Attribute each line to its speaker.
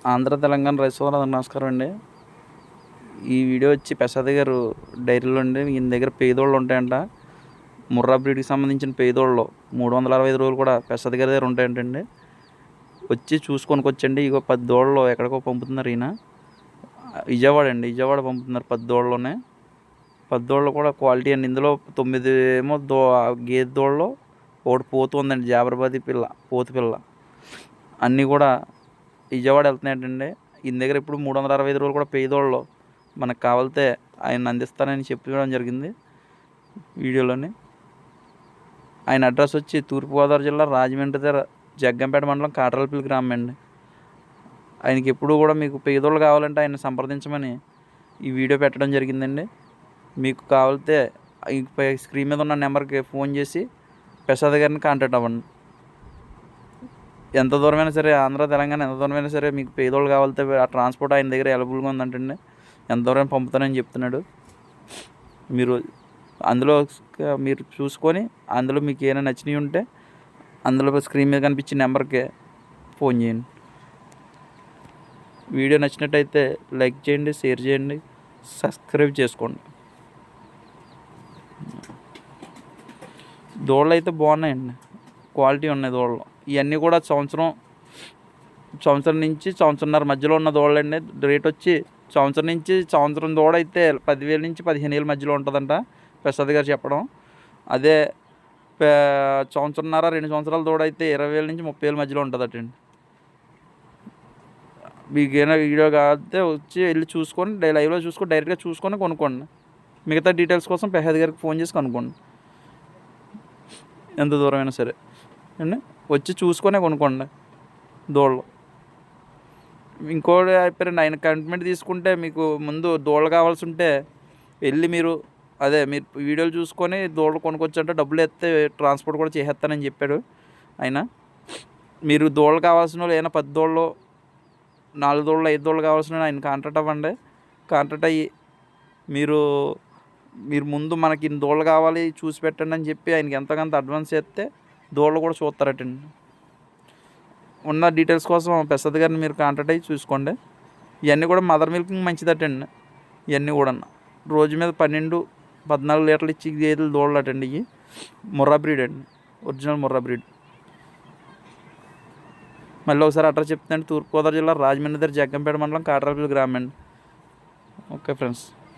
Speaker 1: ఆంధ్ర తెలంగాణ రైతు సోదరులకు నమస్కారం అండి. ఈ వీడియో వచ్చి ప్రసాద్ గారు డైరీలో అండి. ఈయన దగ్గర పేదోళ్ళు ఉంటాయంట. ముర్రా బ్రీడ్కి సంబంధించిన పేదోళ్ళు 365 రోజులు కూడా ప్రసాద్ గారి దగ్గర ఉంటాయంటండి. వచ్చి చూసుకొనికొచ్చండి. ఇగో 10 దూడలు ఎక్కడికో పంపుతున్నారు ఈయన. విజయవాడ అండి, విజయవాడ పంపుతున్నారు 10 దూడలోనే. 10 దూడలు కూడా క్వాలిటీ అండి. ఇందులో 9 ఏమో గేదె దూడలు, ఒకటి పోతు ఉందండి, జాబర్బాది పిల్ల, పోతు పిల్ల. అన్నీ కూడా విజయవాడ వెళ్తున్నాయంటండి. ఈయన దగ్గర ఇప్పుడు 365 రోజులు కూడా పేదోళ్ళు మనకు కావాలితే ఆయన అందిస్తానని చెప్పడం జరిగింది వీడియోలోని. ఆయన అడ్రస్ వచ్చి తూర్పుగోదావరి జిల్లా రాజమండ్రి దగ్గర జగ్గంపేట మండలం కాట్రాలపల్లి గ్రామం అండి. ఆయనకి ఎప్పుడు కూడా మీకు పేదోళ్ళు కావాలంటే ఆయన సంప్రదించమని ఈ వీడియో పెట్టడం జరిగిందండి. మీకు కావాలితే స్క్రీన్ మీద ఉన్న నెంబర్కి ఫోన్ చేసి ప్రసాద్ గారిని కాంటాక్ట్ అవ్వండి. ఎంత దూరమైనా సరే, ఆంధ్ర తెలంగాణ ఎంత దూరమైనా సరే మీకు పేదోళ్ళు కావాలితే ఆ ట్రాన్స్పోర్ట్ ఆయన దగ్గర అవైలబుల్గా ఉందంటండి. ఎంత దూరం పంపుతానని చెప్తున్నాడు. మీరు అందులో మీరు చూసుకొని అందులో మీకు ఏమైనా నచ్చినవి ఉంటే అందులో స్క్రీన్ మీద కనిపించే నెంబర్కి ఫోన్ చేయండి. వీడియో నచ్చినట్టయితే లైక్ చేయండి, షేర్ చేయండి, సబ్స్క్రైబ్ చేసుకోండి. దూడలు అయితే బాగున్నాయండి, క్వాలిటీ ఉన్నాయి దూడలు. ఇవన్నీ కూడా సంవత్సరం నుంచి సంవత్సరంన్నర మధ్యలో ఉన్న దూడలండి. రేట్ వచ్చి సంవత్సరం నుంచి సంవత్సరం దూడ అయితే 10,000 నుంచి 15,000 మధ్యలో ఉంటుందంట ప్రసాద్ గారు చెప్పడం. అదే సంవత్సరంన్నర 2 సంవత్సరాల దూడ అయితే 20,000 నుంచి 30,000 మధ్యలో ఉంటుందటండి. మీకు ఏమైనా వీడియో కావాలంటే వచ్చి వెళ్ళి చూసుకొని లైవ్లో చూసుకొని డైరెక్ట్గా చూసుకొని కొనుక్కోండి. మిగతా డీటెయిల్స్ కోసం ప్రసాద్ గారికి ఫోన్ చేసి కనుక్కోండి. ఎంత దూరమైనా సరే అండి, వచ్చి చూసుకొనే కొనుక్కోండి దూడలు. ఇంకోటి అయిపోయారండి, ఆయన కమిట్మెంట్ తీసుకుంటే మీకు ముందు దూడలు కావాల్సి ఉంటే వెళ్ళి మీరు వీడియోలు చూసుకొని దూడలు కొనుక్కొచ్చంటే డబ్బులు ఎత్తే ట్రాన్స్పోర్ట్ కూడా చేసేస్తానని చెప్పాడు ఆయన. మీరు దూడలు కావాల్సిన వాళ్ళు ఏమైనా 10 దూడలు, 4 దూడలు, 5 దూడలు కావాల్సిన ఆయన కాంటాక్ట్ అవ్వండి. కాంటాక్ట్ అయ్యి మీరు ముందు మనకి ఇన్ని దూడలు కావాలి చూసి పెట్టండి అని చెప్పి ఆయనకి ఎంతకంత అడ్వాన్స్ చేస్తే దూడలు కూడా చూస్తారటండి. ఉన్న డీటెయిల్స్ కోసం ప్రసాద్ గారిని మీరు కాంటాక్ట్ అయ్యి చూసుకోండి. ఇవన్నీ కూడా మదర్ మిల్కింగ్ మంచిదటండి. ఇవన్నీ కూడా రోజు మీద 12-14 లీటర్లు ఇచ్చి గేదెలు దూడలు అటండి. ఇవి ముర్రా బ్రీడ్ అండి, ఒరిజినల్ ముర్రా బ్రీడ్. మళ్ళీ ఒకసారి అడ్రస్ చెప్తానండి. తూర్పుగోదావరి జిల్లా రాజమండ్రి దగ్గర జగ్గంపేట మండలం కాట్రాలపల్లి గ్రామం అండి. Okay friends.